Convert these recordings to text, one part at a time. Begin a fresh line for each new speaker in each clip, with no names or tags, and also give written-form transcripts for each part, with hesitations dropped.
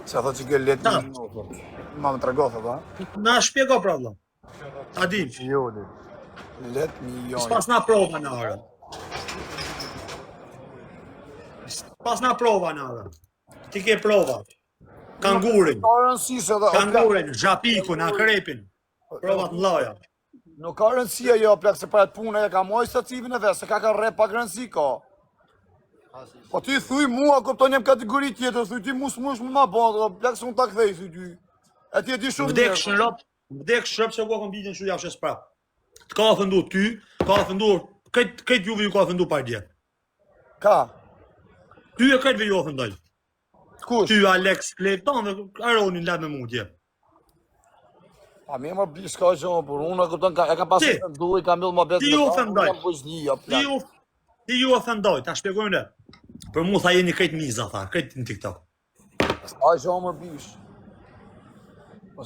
Sa thot që ke let një ma më tregohë, ba?
Na shpjego pra vëlla. A dim.
Joni. Let milioni.
S'pas na prova në arë. Pas na prova në arë. Ti ke prova. Kangurin.
Ka rëndësi se dhe...
Kangurin, zhapikun, akrepin. Provat në laja.
Nuk ka rëndësia jo, plak, se për e të punë e ka moj stacivin e vetë, se ka rep pak rëndësi ka. Po ti thuj mua, kupton jem kategori tjetër, thuj ti mu s'mush më ma bëndë, plak se unë ta kthej, thuj ty. E ti e di shumë mirë.
Vdek shërp se ku akon vitin shu javë shes prap. Të ka ofendu ty, ka ofendu, këtë juve ju ka ofendu pardje.
Ka?
Ty e këtë ju ofendoj.
Kush?
Ty, Alex, Kleton dhe Aronin lad me mundje.
A mi e më blis ka që më për unë, kupton, e ka pasë të ndu, i ka mjëllë më betë
Ti ju ofendoj. Ti ju ofendoj, ta shpjegojmë ne. Për mu tha jeni këtë miza, tha, këtë në TikTok.
A që më bish. E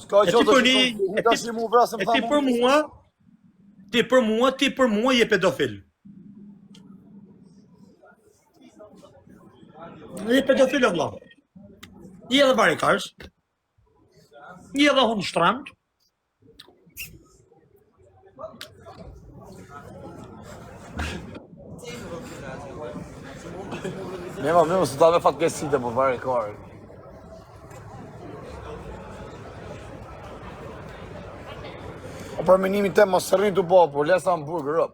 ti për mua je pedofil. Je pedofil o vlla. Je edhe varikarës. Je edhe hunë shtramët.
Mima, se ta me fatkesite për varikarë. O për menimi te mos sërrin të bo, por lesa hamburger rëp.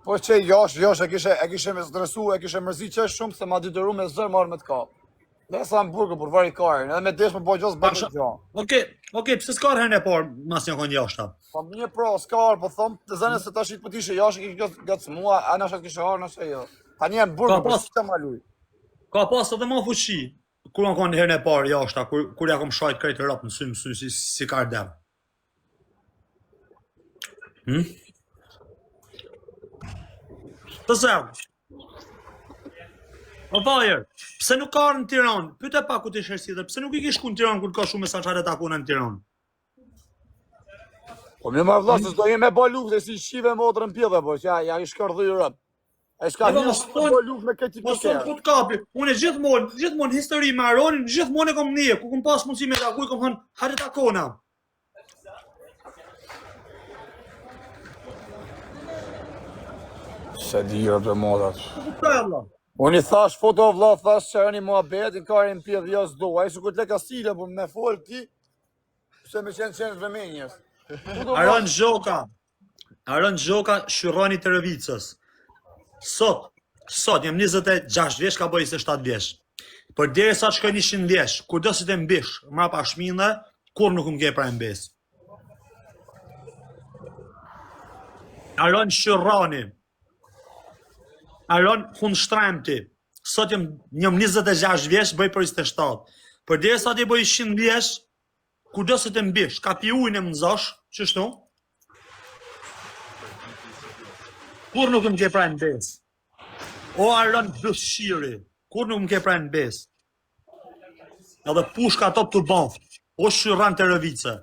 Po që josh e kishe me stresu, e kishe mërzi që shumë, se ma ditëru me zërë marrë me të kapë. Lesa hamburger për varikarën, edhe me desh me po gjosë bërë të gjonë.
Okej, pëse s'ka herën e parë mas një konë jashta?
Po një pro, s'ka po thëmë të zënë se ta shqit për tishe jash, i kishe gëtë mua, a në shatë kishe harë, në shë jo. Ta një hamburger për si të maluj.
Ka pas edhe ma fuqi, kur në konë herën e parë jashta, kur ja kom shajt krejtë rap në sy si kardem. Të zërë. O vajer, pse nuk ka në Tiranë? Pyte pa ku t'i shërsi dhe, pse nuk i kishku në Tiranë kur ka shumë mesazhare takuna në Tiranë?
Po më marrë vlasë, s'do jemi me bo lukë, dhe si shive më otërën pjede, po, që ja i shkardhuj rëp. E shka një më bo lukë me këtë
Po son ku t'kapi, unë gjithmonë histori me Aronin, gjithmonë e kom nije, ku kom pas mundësi me taku, i kom thënë, hajde takona.
Se dhjërë për modat.
Unë
i thash foto vla, thash që erë një mua bet, i karin pjedh jo s'do, a i su këtë le kastile, për me folë ti, se me qenë vëmenjes.
Aron Gjoka, Shyroni të Rëvicës. Sot, jem 26 vjesh, ka bëj 27 vjesh. Për deri sa shkoj 100 vjesh, kur do si të mbish, mra pa shmine, kur nuk më ke pra mbes. Aron Shyroni. Aron Hundshtremti. Sot jem 26 vjeç, bëj për 27. Për dhe sa ti bëj 100 vjeç, ku do se të mbish, ka pi ujnë e më nëzosh, qështu? Kur nuk më ke prajnë bes? O Aron Bëshiri, kur nuk më ke prajnë bes? Edhe pushka top të banft, o Shyran të Rëvice.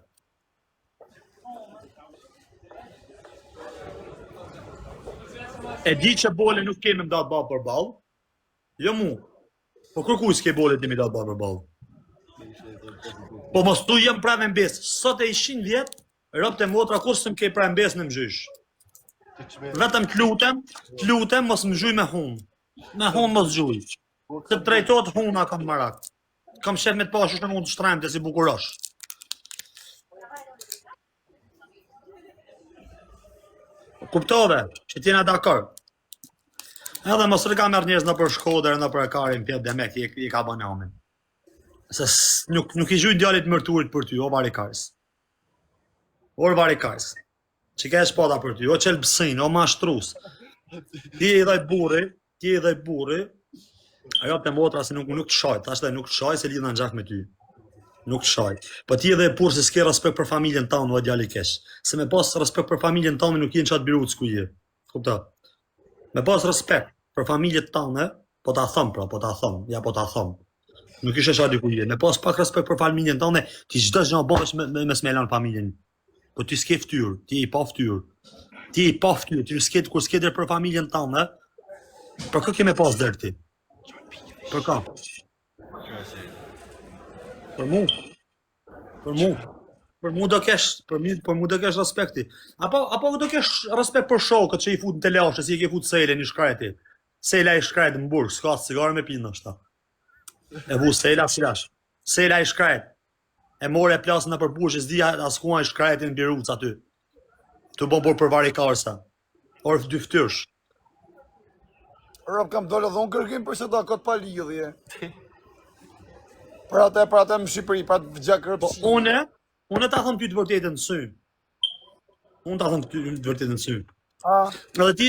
E di që bole nuk kemi më datë bërë për balë, jo mu, po kërkuj s'ke bole të mi datë bërë për balë. Po mos tu jem prave në besë, sot e 100 vjetë, rëpë të motra kur së më ke prave në besë në më gjysh. Vetëm të lutem, mos më gjuj me hunë mos gjuj. Se të drejtot huna kam marak. Kam shef me të pashu shtë mund të shtremte si bukurosh. Kuptove, që t'jena dakor. Edhe mos rëka merë njerëz në për Shkodër, në për Karin, pjetë dhe mek, i ka bënë amin. Se nuk i gjuj djallit mërturit për ty, o varikarës. O varikarës. Që ka e shpada për ty, o qelbësin, o mashtrus. Ti e dhej burri, ajo të motra se nuk të shaj, tash dhe nuk të shaj se lidhë në gjak me ty. Nuk të shaj. Po ti edhe pur se s'ke respekt për familjen tonë o djali kesh. Se me pas respekt për familjen tonë nuk jenë qatë birut s'ku je. Kupta? Me pas respekt për familjen tonë, po ta thëm pra, po ta thëm. Nuk ishe qatë ku je. Me pas pak respekt për familjen tonë, ti çdo gjë bëhesh me smelan familjen. Po ti s'ke ftyrë, ti i pa ftyrë. Ti kur s'ke der për familjen tonë, për kë ke me pas der ti? Për ka? Për mu. Për mu do kesh, për mu do kesh respekti. Apo do kesh respekt për shokët që i fut në telashe, si i ke fut Sejlen i shkreti. Sejla i shkret në burg, s'ka cigare me pinë nështë ta. E vu Sejla silash. Sejla i shkret. E more e plasën në për burg, e s'di askua i shkretin në Biruc aty. Të bo për varikarsa. Orë dy ftyrsh.
Rob kam dole dhe unë kërkim për se da këtë pa lidhje. Për atë më Shqipëri, për atë gjak rëpsi.
Po unë ta thëm ty të vërtetën në sy. Unë ta thëm ty të vërtetën në sy. Edhe ti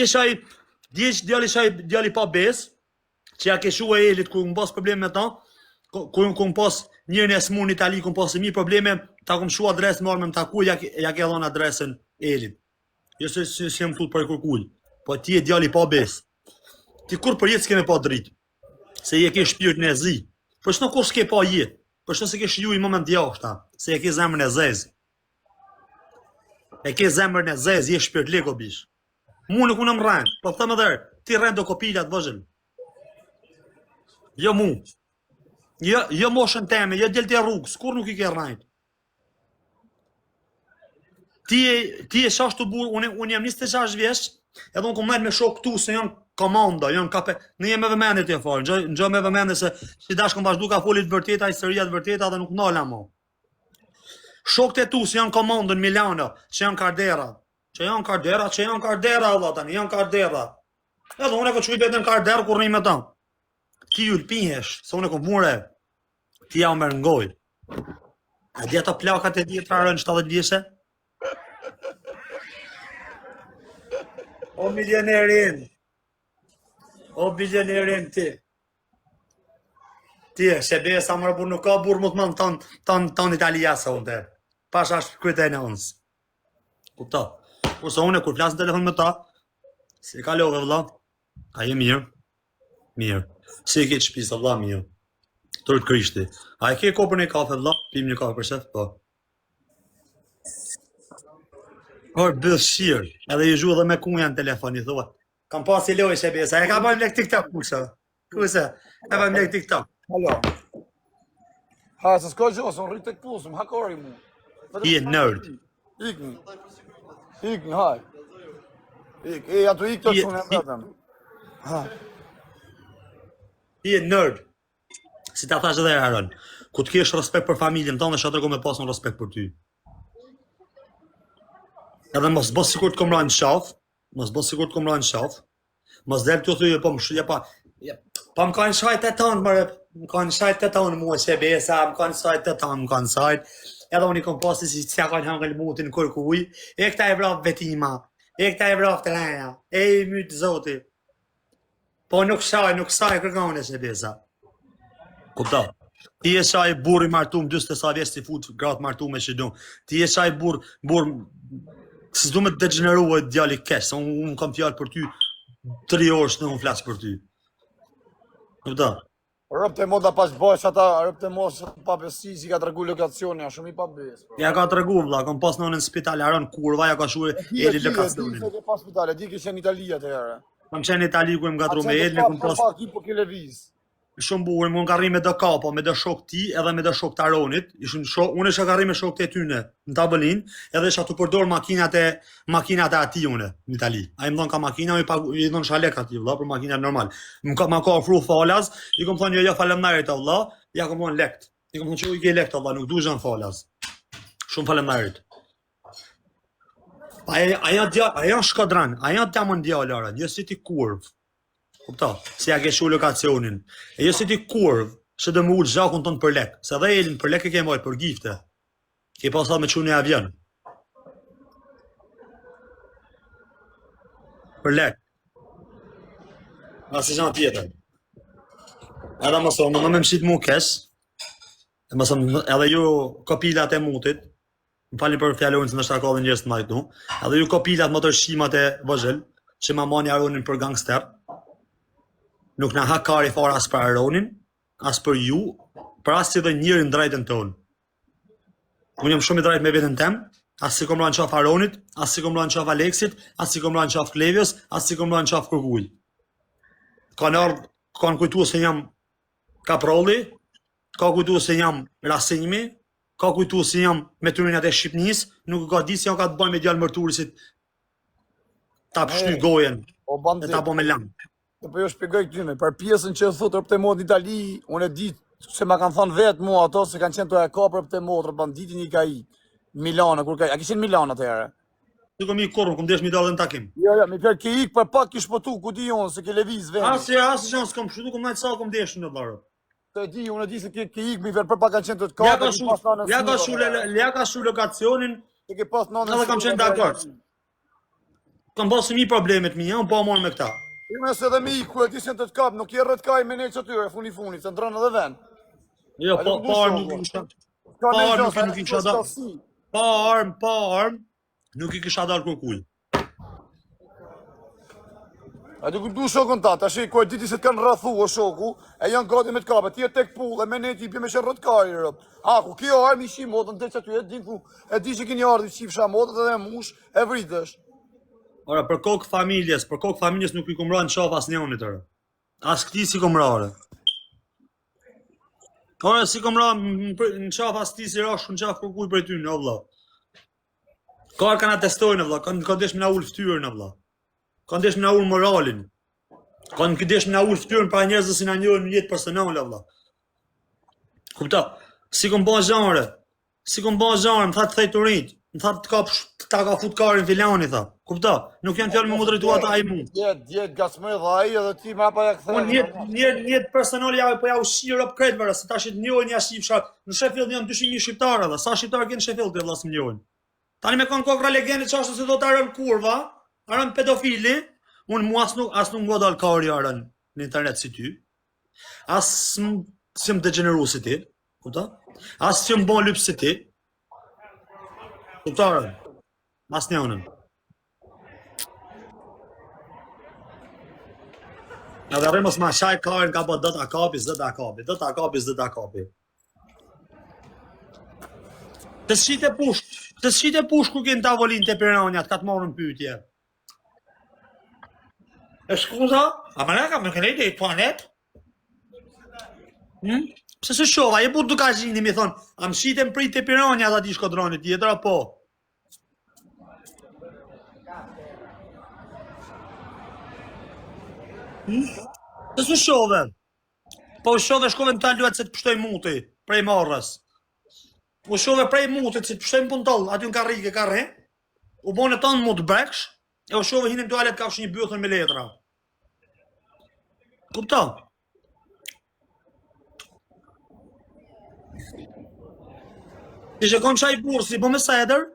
e djali pa bes, që ja ke shua Elit, ku më pas probleme me ta, ku më pas njërën e smur në Itali, ku më pas e mi probleme, ta ku më shua adresë më arme më taku, ja ke dhon adresën Elit. Jo se jem fut për e kërkull, po ti e djali pa bes. Ti kur për jetë s'keme pa dritë, se je ke shpirt në zi. Për shno kur s'ke pa jetë, për shno se ke shiju i moment jashta, se e ke zemrën e zezë. E ke zemrën e zezë, je shpirt leko bish. Mu nuk unë më rrenë, po thëmë edhe, ti rrenë do kopilat vëzhën. Jo mu. Jo moshën teme, jo djelë të rrugës, kur nuk i ke rrenë. Ti e shash të burë, unë jam 26 vjeç, edhe unë kom me shok këtu se janë komanda, janë kape, në jem e vëmendit e farë, në gjë me vëmendit se si dash kom vazhdu ka folit vërteta, historiat vërteta dhe nuk nala mo. Shok të tu se janë komandën Milano, që janë Kardera, Allah tani, janë Kardera. Edhe unë e ko qujt vetën Kardera kur një me ta. Ti ju l'pinhesh, se unë e kom mure, ti ja u mërë ngoj. A di ato plakat e djetra rënë 70 vjeçe? O milionerin! O bilionerin ti. Ti e, shebe sa mërë burë nuk ka burë më të mënë ton Italia sa unë te. Pasha është kujtë e në unës. Kupta. Kurse unë e kur flasë në telefon me ta, si ka love vëlla, a je mirë? Mirë. Si e ke të shpisë vëlla, mirë. Tërët krishti. A e ke kopër një kafe vëlla? Pim një kafe për shef? Po. Por bëllë shirë. Edhe ju zhu dhe me kunja në telefon, i thua. Kam pas i loj shebesa, e ka bëjmë lek TikTok kusha. Kusha, e bëjmë lek TikTok.
Halo. Ha, se s'ka gjosë, unë rritë të këpusëm, hakori mu.
Ti e nerd.
Ikni, haj. Ato ikë të shumë e mbetëm.
Ti e nerd. Si ta thash edhe Aron, ku të kesh respekt për familjen tonë, dhe shatër ko me pasun respekt për ty. Edhe mos bës sikur të kom rajnë shaf, mos del të thujë, po më shulja pa, pa më kanë shajt e tonë, mërë, më kanë shajt e tonë mua shebesa, më kanë shajt e tonë, më kanë shajt, edhe unë i kom pasi si që kanë hangëll mutin kërkuj, e këta e vraf vetima, e këta e vraf të reja, e i mytë zoti, po nuk shaj kërkone shebesa. Kupta. Ti e shaj burri martum, 20 sa vjeç si fut gratë martum e shidu, ti e shaj burr se s'du me të degenerua djali kesh, se unë kam fjallë për ty 3 orë që në unë flasë për ty. Këpëta?
Rëp të moda pas bësh ata, rëp të mos pa besi, si ka të regu lokacioni, a shumë i pa besë.
Ja ka të regu, vla, kam pas në spital, aron kurva, ja ka shuë Eli lokacionin.
Di ke pas spitale, di ke qenë Italia të herë.
Kam qenë Itali ku e më gatru me Eli, kam pas... Shumë bukur, më ka rri me do kapo, me do shok ti, edhe me do shok të Aronit. Unë isha ka rri me shok të tyne në tabelin, edhe isha të përdor makinat e ati une në Itali. A i më thonë ka makina, i thonë shalek ati, vla, për makinat normal. Ma ka ofru falas, i kom thonë jo falemnarit, vla, ja kom thonë lekt. I kom thonë që u i ke lekt, vla, nuk du zhën falas. Shumë falemnarit. Aja shkodran, aja të jamën djallarën, jo si ti kurv. Kupta, si ja ke shu lokacionin. E jo si ti kurv, që dhe më ullë zhakun tonë për lek. Se dhe Elin për lek e ke mojtë për gifte. Ke pasat me qunë e avion. Për lek. Nga si gjanë tjetër. Edhe mësë, më në me mshit mu kes. Edhe ju kopilat e mutit. Më falin për fjallorin se në shta ka dhe njërës të majtu. Edhe ju kopilat më të shimat e vëzhël, që ma mani Aronin për gangster. Nuk na hakari fara as për Aronin, as për ju, për as që dhe njërin drejtën tonë. Unë jam shumë i drejt me vetën tem, as si kom ranë qaf Aronit, as si kom ranë qaf Aleksit, as si kom ranë qaf Klevios, as si kom ranë qaf Kërgull. Kanë kujtu se jam kaprolli, ka kujtu se jam rasimi, ka kujtu se jam me turinat e Shqipnis, nuk ka di se jam ka të bëj me djalë mërturisit ta pështy gojen,
O
e
bandit.
ta po me lang.
Po jo shpjegoj këtyne, për pjesën që thotë për mod në Itali, unë e di se ma kanë thënë vetë mua ato se kanë qenë të e ka për të modrë banditin i ka i Milano, kur ka i. A kishin Milano atëherë?
Nuk kom i korrë, kom desh mi dalë në takim.
Jo, mi për ke ik për pak kish potu, ku di unë se ke lëviz vendi.
Asë që s'kom shutu, kom najtë sa kom desh në barë.
Të di, unë e di se ke ik mi për pak kanë qenë të ka.
Ja ka shu lokacionin,
Se ke pas nënën.
edhe kam qenë dakord. Kam pasë mi problemet mi, unë po morë me këta.
Ime se dhe mi ik, ku e ti se të kap, nuk je rrët kaj me ne që tyre, funi, se ndronë edhe vend.
Jo, pa armë nuk i kisha. Pa armë nuk i kisha da. Pa armë nuk i kisha dalë kërkuj.
A du du shokën ta, tash ku e diti se të kanë rrathu o shoku, e janë gati me të kape, ti e tek pull, e me ne ti pje me që rrët kaj, ku kjo armë i shi modën, dhe që ty e din ku, e di që kini ardhë i qifsha modët edhe mush, e vritësh.
Ora, për kokë familjes nuk i kumra në qaf as njonit tërë. As këti si kumra, ore. Ora, si kumra në qaf as ti si rashë në qaf kërkuj për ty, në vla. Karë kanë atestojnë, vla, kanë desh me na ullë ftyrën, vla. Kanë desh me na ullë moralin. Kanë desh me na ullë ftyrën pra njerëzë si na njërën në jetë personale, vla. Kupta, si kom ba zharë, më tha të thej të rritë, më tha ta ka fut karin filani, tha. Kupta, nuk janë fjallë me më drejtu ata ai mu.
Djetë gasmëj dhe aji edhe ti ma pa ja këthejnë.
Unë njetë personali po ja ushqirë op kretëve, se ta shqit njojnë ja shqipshat. Në Sheffield janë 200.000 shqiptarë dhe, sa shqiptarë kënë Sheffield të vlasë më njojnë. Tani me kanë kokra legendit që ashtë se do të arën kurva, arën pedofili, unë mu as nuk më dal kari arën në internet si ty, as si më degeneru si ti, kupta? As si më bon lypë si ti, kupta arën, as njonën. Edhe rrimës ma shaj karin ka po do t'a kapi. Të shqite push ku kënë tavolin të piranjat, ka të morën pyetje. E shkuza? A më neka më kënejt e i planet? Pse se shova, je but duka gjini mi thonë, a më shqite më prit të piranjat ati shkodronit tjetër, apo? Të su shove. Po shove shkove në taluat se të pështoj muti, prej marrës. U shove prej mutit se të pështoj më puntol, aty në karrike, karre. U bone tonë mut breksh, e u shove hinim tualet ka një bythën me letra. Kupta? Ishe kon qaj bursi, po me seder,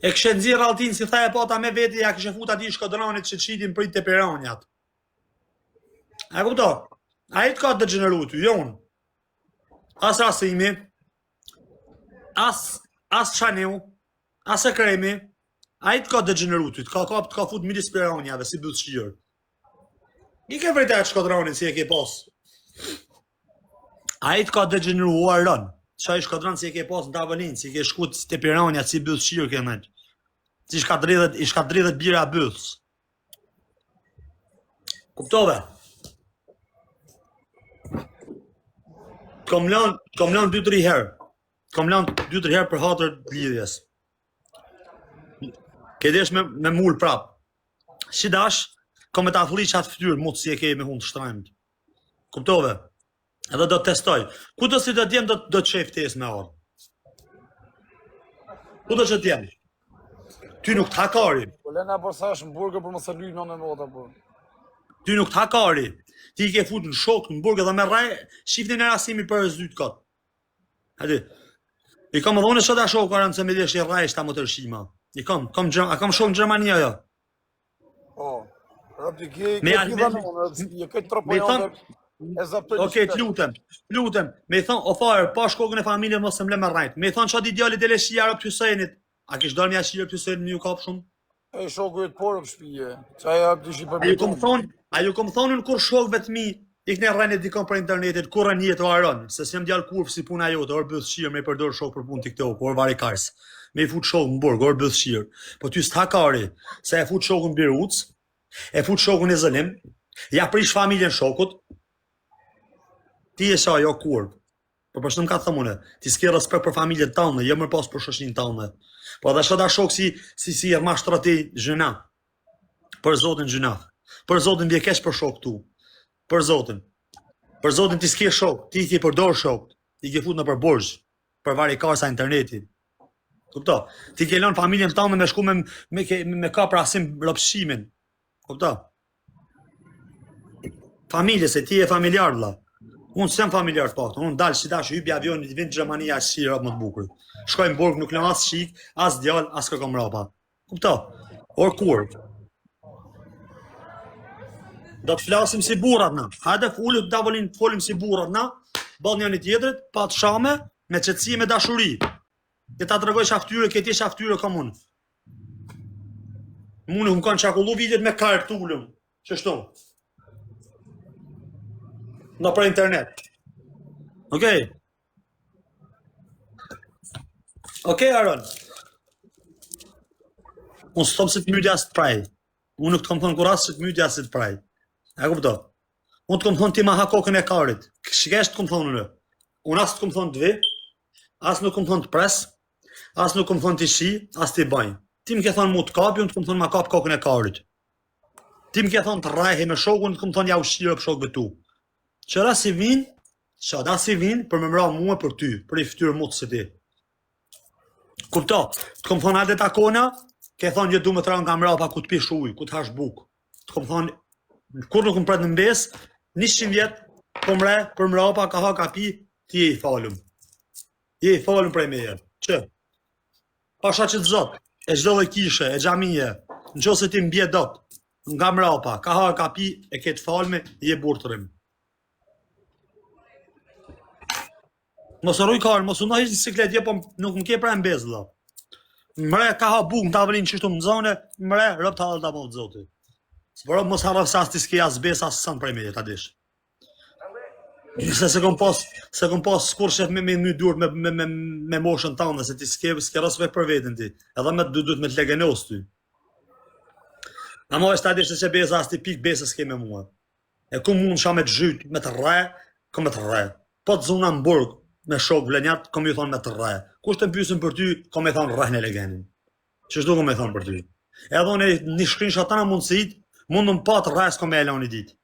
e kështë nëzirë altin si thaje po ta me veti, ja kështë fut ati shkodronit që të qitin prit të piranjat. A kupto? A i të ka të degeneru ty, jo unë. As rasimi, as qaniu, as e kremi, a i të ka të degeneru ty, të ka fut midis piranjave, si bëtë shqirë. I ke vërtet shkodronit si e ke pos. A i të ka të degeneru arën. Qa i shkodron si e ke pos në tavolin, si ke shkut të piranjat, si bëtë shqirë ke nëjtë. Si i shka dridhet bira bëthës. Kuptove? Kom lanë 2-3 herë. Kom lanë 2-3 herë për hatër lidhjes. Ke desh me mull prap. Si dash, kom me ta thulli qatë ftyrë, mut si e ke me hunë të shtrajmët. Kuptove? Edhe do të testoj. Ku do si do t'jem do të qef tes me orë? Ku do që t'jem? Ty nuk t'hakari.
Po lena borsash në burgë për më së lyjë në nota, po.
Ty nuk t'hakari. Ti i ke fut në shok në burgë dhe me raj, shiftin e rasimi për e zdytë këtë. Hadi, i kam dhone shota shok arën se me desh i raj shta më të rëshima. A kam shok në Gjermania, jo?
Po, rëpti je këtë tropojon e zaptoj.
Okej, t'lutem. Me i thonë, o farë, pa shkokën e familje mos se mle me rajt. Me i thonë që ati djallit e le shia rëpë Hysenit. A kish dalë mja shia rëpë Hysenit me ju kapë shumë?
E shoku e të porë për shpije. Qaj e të shi për
A ju kom thonë në kur shokëve të mi, i këne rrejnë dikon për internetit, kur rrën jetë o arën, se s'jam djallë kurfë si puna jote, orë bëth shirë, me i përdor shokë për punë TikTok, orë vari kars, me i fut shokë në burg, orë bëth shirë, po ty s'takari, se e fut shokën Biruc, e fut shokën e Zëlim, ja prish familjen shokut, Ti e sa jo kur. Por për shkak ka thënë, ti s'ke respekt për familjen tënde, jo më pas për shoqërinë tënde. Po da shoda shok si e mashtrati gjëna. Për Zotin gjëna. Për Zotin bie keq për shok tu. Për Zotin. Për Zotin ti s'ke shok, ti i përdor shok, ti ke fut në përborxh, për varikarsa interneti. Kupto? Ti ke lënë familjen tënde me shku me ka prasim rrëpshimin. Kupto? Familje se ti e familjar vlla. Unë s'jam familjar pak, unë dalë si tash hypi avionit, vind Gjermania si rap më të bukur. Shkoj në burg, nuk lëm as shik, as djal, as kërkom rapa. Kupto? Or kur? Do të flasim si burrat na. Hajde ulut tavolin, folim si burrat na, ball njëri tjetrit, pa të shame, me qetësi, me dashuri. Ti ta tregoj shaftyre, ke ti shaftyre komun. Unë më kanë çakullu vitet me kartë tulum. Çështu. Në për internet. Okej. Okej, Aron. Unë s'tom se të mytja së të praj. Unë nuk të kom thonë kur asë se të mytja së të praj. E kupto? Unë të kom thonë ti ma ha kokën e karit. Shkesh të kom thonë në. Unë asë të kom thonë të vi, asë nuk kom thonë të pres, asë nuk kom thonë të shi, asë të i bajnë. Ti më ke thonë mu të kapi, unë të kom thonë ma kap kokën e karit. Ti më ke thonë të rajhe me shokë, unë të kom thonë ja ushqire për shokëve tu. Qëra si vinë për me mra mua për ty, për i fytyrë mu të se ti. Kupto, të kom thonë adet akona, ke thonë gjë du me të ranë nga mra pa ku të pish ujë, ku të hash bukë. Të kom thonë, kur nuk më pret në mbes, 100 vjetë, po mre, për mra pa ka ha ka pi, ti je i falum. Je i falum prej me jetë. Që? Pasha që të zotë, e gjdo dhe kishe, e gjamije, në qo se ti mbje dot, nga mra pa, ka ha ka pi, e ke të falme, je burtërim. Mos rruj karë, mos unë hiç siklet, po nuk më ke pra në bezë, la. Mre, ka ha buk në tavolin qështu më zone, mre, rëp të halë të amovë zotit. Së përë mos harraf sa s'ti s'ke as besa, as sënë prej me ta dish. Se kom pas skur shef me një dur me moshën tënde, se ti s'ke rësve për vetën ti, edhe me duhet me të legenos ty. Amo është ta dish se që besa, as ti pik besa s'ke me mua. E ku mund shka me të zhyt, me të rre, ku me të rre. Po të zuna në burg, me shok vlenjat, kom ju thonë me të rre. Kush të pysin për ty, kom e thonë rreh në legenin. Qështu kom e thonë për ty. Edhe unë një shkrin shatana mundësit, mundëm pa të rres kom e elon i dit.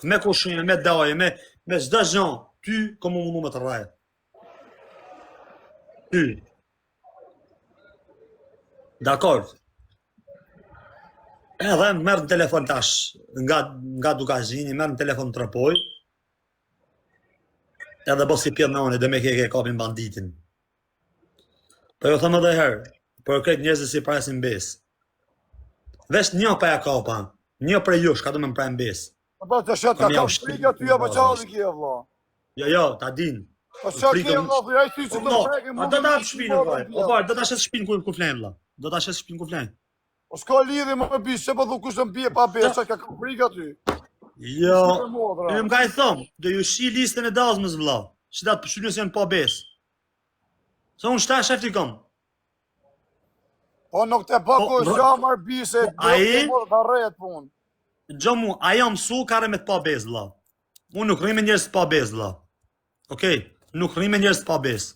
Me kushin, me daje, me zda zhan, ty kom u mundu me të rre. Ty. Dakor. Edhe merë në telefon tash, nga dukazini, merë në telefon të rëpoj, edhe bos si pjedh me unë, dhe me ke kapin banditin. Po jo thëmë edhe herë, për këtë njerëzë si presin besë. Vesh një pa ja kapa, një prej jush, ka du me më prejnë besë.
Po të shetë ka kam frika ty, apo qalli kje, vla.
Jo, ta din.
Po shetë kje, vla, për jaj ty që të prejke
mund. Do ta hap shpinë, vaj. O vaj, do ta shes shpinë ku flenë, vla. Do ta shes shpinë ku flenë.
Po s'ka lidhje më me bisë, që po dhu kush të mbje pa besë, ka kam frika ty.
Jo, ju më ka i thomë, do ju shi listën e dazmës, vla. Që datë përshyllës janë pa besë. Se unë shta shefti kom.
Po nuk të bëku shamar bise, do të rrejt pun.
Gjomu, aja mësu kare me të pa besë, vla. Unë nuk rrime njërës të pa besë, vla. Okej, nuk rrime njërës të pa besë.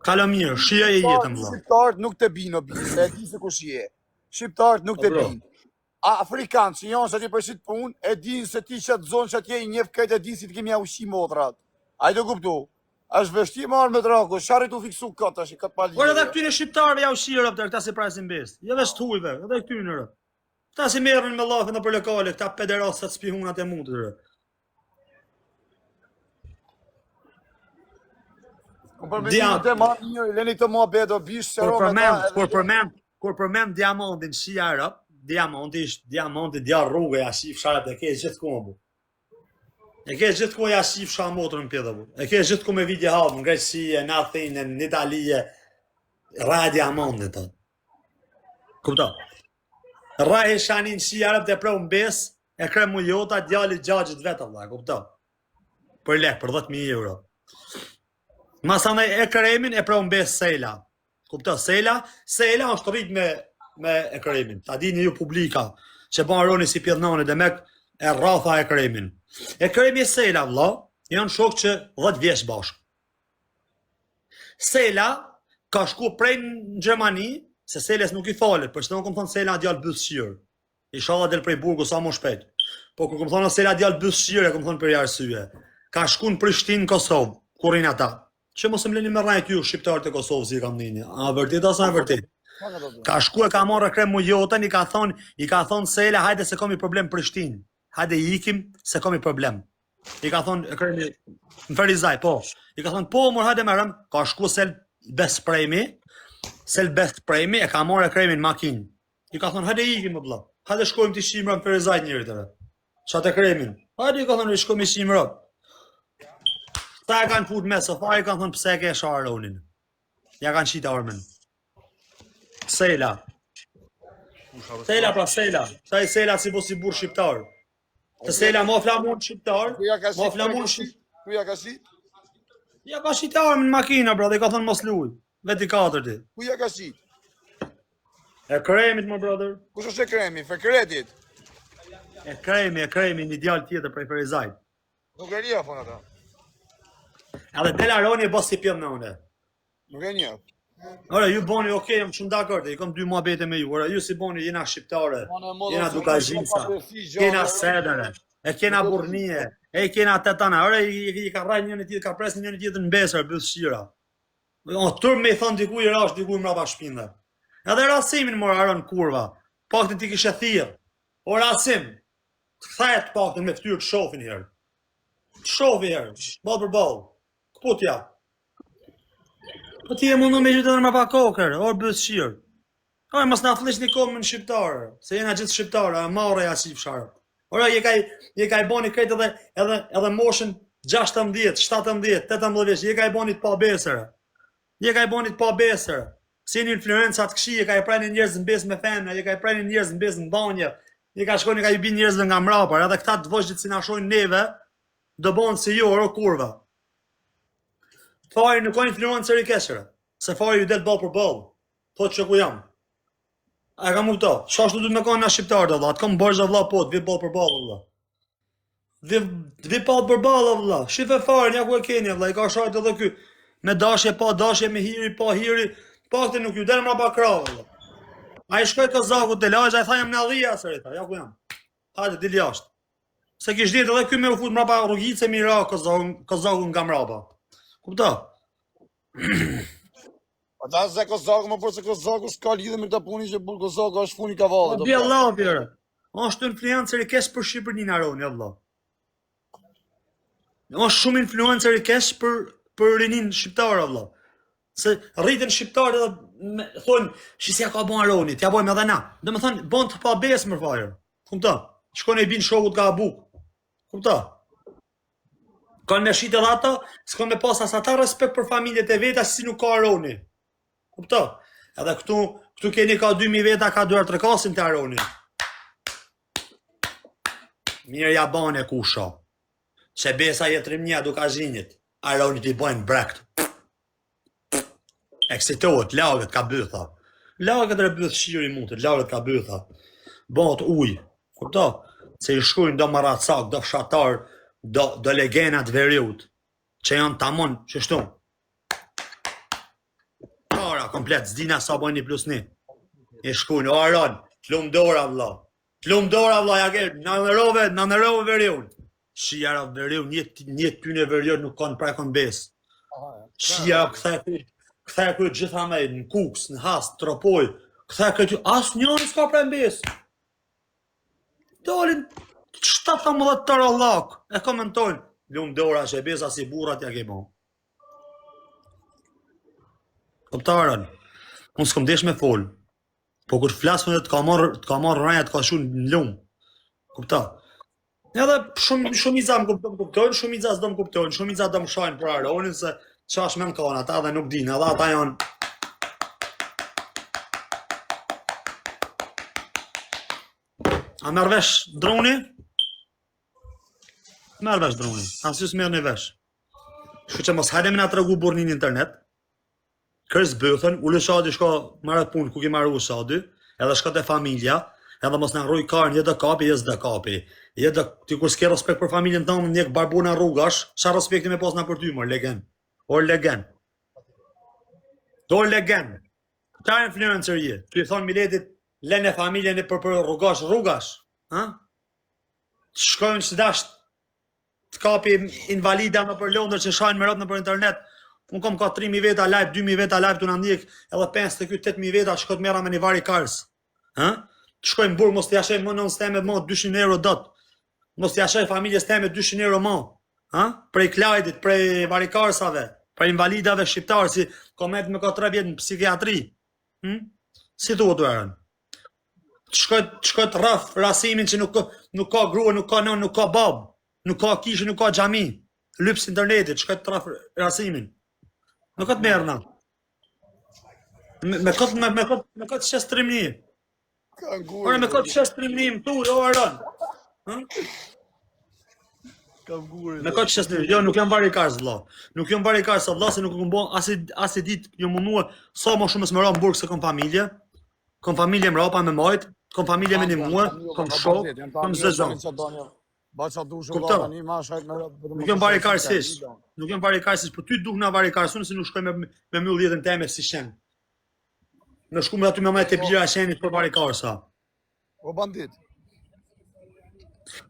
Kalo mirë, shia e jetëm, vla.
Shqiptarët nuk të binë, bise, e di se ku shie. Shqiptarët nuk të binë. Afrikanë që janë që ti përshit pun, e dinë se ti që të zonë që t'je i njef këtë, e dinë si t'kemi ja ushi modrat. A i të kuptu? është vështi marrë me draku, sharit u fiksu këtë ashtë, këtë palje.
Por edhe këtyre shqiptarëve ja ushi rëpë të këta si prasin besë. Jo vesh t'hujve, edhe këtyre në rëpë. Këta si merën me lafe në për lokale, këta pederasat spihunat e mundë të rëpë.
Për me një të ma një, leni të mua bedo, bishë që rome
Kur përmend diamantin shia rëpë, diamanti djarë rrugë ja shif sharat e ke gjithë kombu. E ke gjithë ku ja shif shka motrën në pjedhë. E ke gjithë ku me vidje halë, në Greqësie, në Athinë, në Italije, raja diamantin të. Kupta? Raja shanin shi arab të preu në besë, e krem mu jota, djallit gjagjit vetë, vla, kupta? Për lek, për 10.000 euro. Masane e kremin e preu në besë Sejla. Kupta? Sejla është rrit me e kremin. Ta dini ju publika, që ban roni si pjedhnane dhe mek, e rratha e Kremin. E Kremi e Sela, vlla, janë shok që 10 vjeç bashkë. Sela ka shku prej në Gjermani, se Seles nuk i falet, për që të më kom thonë Sela djallë bësqyrë. Inshallah del prej burgu sa më shpejt. Po kur kom thonë Sela djallë bësqyrë, kom thonë për arsye. Ka shku në Prishtinë, Kosovë, kurin ata. Që mos më leni me rrajt ju shqiptarët e Kosovës i kam nini. A vërtet ose e vërtet? Ka shku e ka marrë krem mujotën, i ka thonë Sela, hajde se komi problem Prishtinë. Hajde i ikim se komi problem. I ka thonë kremi në Ferizaj, po. I ka thonë po, mor hajde merrem, ka shku Sel Bespremi, e ka marrë kremin makinë. I ka thonë hajde ikim më vëlla. Hajde shkojmë të Shqimra në Ferizaj njëri tëre. Çatë kremin. Hajde i ka thonë shkojmë në Shqimra. Ta e kanë fut me sofari, kanë thonë pse ke Sharonin. Ja kanë qita armen. Sela. Sela pra Sela. Sa i Sela si po si burr shqiptar. Të Sela mo flamun shqiptar. Mo flamun shqiptar.
Ku ja ka shit?
Ja ka qita armen makina, brother, i ka thonë mos luj. Veti 4.
Ku ja ka shit?
E kremit, my brother.
Kush është e kremi? Fekretit?
E kremi, një djalë tjetër prej Ferizajt.
Nuk e njeh fon ata.
Edhe Delaroni e bos si pjëm me une.
Nuk e njeh.
Ora, ju boni, okej, jam shumë dakord, i kom 2 muhabete me ju. Ora, ju si boni, jena shqiptare, jena dukazhinsa, kena sedere, e kena burnie, e kena tetana. Ora, i ka rraj njëri tjetër, ka pres njëri tjetër në besër, bëth shira. Tërë me i thonë diku i rash, diku i mrapa shpinde. Edhe Rasimin mora arën kurva, paktin ti kishe thirë. O Rasim, të kthehet paktin me ftyrë të shofin herë. Të shofi herë, ball për ball. Këputja. Po ti e mundu me gjithë edhe më pa kokër, orë bëth shirë. Ore, mos na flish një komë në shqiptarë, se jena gjithë shqiptarë, e marre ja si fsharë. Ora, je ka i boni kretë edhe moshën 16, 17, 18 vjeç, je ka i boni të pa besërë. Je ka i boni të pa besërë. Si një influencat këshi, je ka i prajnë njerëz në besë me femna, je ka i prajnë njerëz në besë në banje, je ka shkojnë, je ka i bin njerëzve nga mrapar, edhe këta të vojgjit si na shojnë neve, do bonë si jo, oro kurva. Fari nuk ka influencer i keshre, se fari ju del ball për ball, thot që ku jam. A ka mu këto, shashtu du të me kanë nga shqiptarët, Allah, të kam bërgjë vla po, të vi ball për ball, Allah. Vi ball për ball, Allah, shife fari, nja ku e keni, Allah, i ka shartë edhe ky, me dashje, pa dashje, me hiri, pa hiri, pakte nuk ju del mra pa krave, Allah. A i shkoj Kazaku të lajë, a i tha jam në dhija, sërita, ja ku jam. Hajde, dil jashtë. Se kish ditë edhe ky me u fut mrapa rrugit se mira Kazaku nga mrapa. Kupta?
Ata se Kazaku më përse Kazaku s'ka lidhe me këta puni që burë Kazaku është funi kavallet.
Bi Allah, pjere. Ashtë influencer i kesh për Shqipërinë Aroni, Allah. Ashtë shumë influencer i kesh për rinin shqiptarë, Allah. Se rritën shqiptarë edhe thonë, shisja ka bon Aroni, t'ja bojmë edhe na. Dhe me thonë, bon të pa besë më fajrë. Kupta? Shkone i bin shokut ka buk. Kupta? Kanë me shite dhe ata, s'kon me pas as ata respekt për familjet e veta si nuk ka Aroni. Kupta? Edhe këtu keni ka 2000 veta ka duar të rekasin të Aroni. Mirë ja bane kusha. Se besa jetrim një dukazhinjit. Aroni t'i bojnë brekt. Eksitohet, lagët ka bëtha. Lagët e bëth shiri mundët, lagët ka bëtha. Bot uj. Kupta? Se i shkujnë do maracak, do fshatar, do legenat veriut, që janë tamon, qështu. Para, komplet, zdina sa bojnë një plus një. I shkujnë, o Aron, t'lum dora vla. T'lum dora vla, ja kërë, në nërove veriut. Shijara veriut, një tyne veriut nuk kanë prekon besë. Shijara këthe këtë gjitha me, në kuks, në hast, tropoj, këthe këtë, asë njëri s'ka prej besë. Dolin 17 të rallak, e komentojnë, lumë dora që e besa si burat ja ke bon. Koptarën, unë s'kom desh me folë, po kur flasën dhe të ka marrë rajat ka shu në lumë. Kopta. Edhe shumica më kuptojnë, shumica s'do më kuptojnë, shumica do më shajnë për Aronin, se qash me më kanë ata dhe nuk dinë, edhe ata janë. A merë vesh droni? Merë vesh droni, asë ju s'merë një vesh. Shku që mos hajde me nga të regu burnin internet, kërës bëthën, ule shadi shko marët punë ku ki marru shadi, edhe shko të familja, Edhe mos na rruj karën, je do kapi, je s'do kapi. Je do ti kur s'ke respekt për familjen tënde, ndjek barbuna rrugash, ç'a respekti me pas na për ty, mor legen. Or legen. Do legen. Ta influencer je. Ti thon Miletit, lënë familjen e për rrugash, ha? Shkojnë që dash të kapi invalida në për Londër që shajnë me rëtë në për internet. Unë kom ka 3.000 veta live, 2.000 veta live të në ndjek, edhe 5 të këtë 8.000 veta shkot mera me një vari kars. Të shkojnë burë, mos të jashej më nënës teme më 200 euro dot. Mos të jashej familjes teme 200 euro më. Prej klajtit, prej vari karsave, prej invalidave shqiptarë, si komet me ka 3 vjetë në psikiatri. Si të u të erën? Shkojt rrëf rasimin që nuk ka grua, nuk ka nën, nuk ka bab, nuk ka kishë, nuk ka xhami. Lyps internetit, shkojt rrëf rasimin. Me këtë merna. Me këtë shestrimni. Ore me këtë shestrimni më tu, jo Aron. Me këtë shestrimni, jo nuk jam barikars vëlla. Nuk jam barikars vëlla se nuk kam bën as e ditë jo munduar sa më shumë s'më ra në burg se kam familje. Kom familje më rapa me majt, kom familje me një muë, kom shok, kom zezon. Nuk jam barikarësisht, nuk jam barikarësisht, për ty duk nga barikarësun se nuk shkoj me myll jetën teme si shen. Në shku me aty me majt e bira shenit për barikarësa.
O bandit.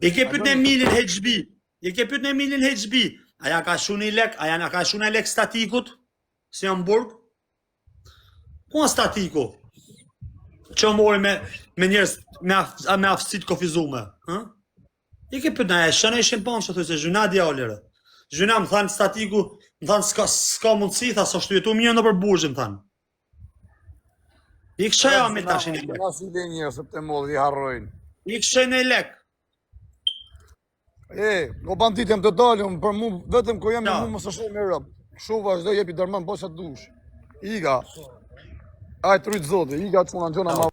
I ke pyet në Emilin HB, aja ka shuni lek, aja na ka shuni lek statikut, si jam burg? Ku statiku? Që mori me njerës me aftësit kofizume. I ke pëtë na e shënë e shenë panë që thoi se zhuna djallire. Zhuna më thanë statiku, më thanë s'ka mundësi, tha sa shtu jetu mirë në për burgjë, më thanë. I këshaja me ta shenë i lek.
Nësi le njërë, se pëte modë i harrojnë.
I këshaja e lek.
O bandit jem të dalëm, për mu, vetëm ko jem në mu më së shumë me rëmë. Shu vazhdo jepi dërmën, po që dush. Iga. Aj të rritë zote, iga që në gjona ma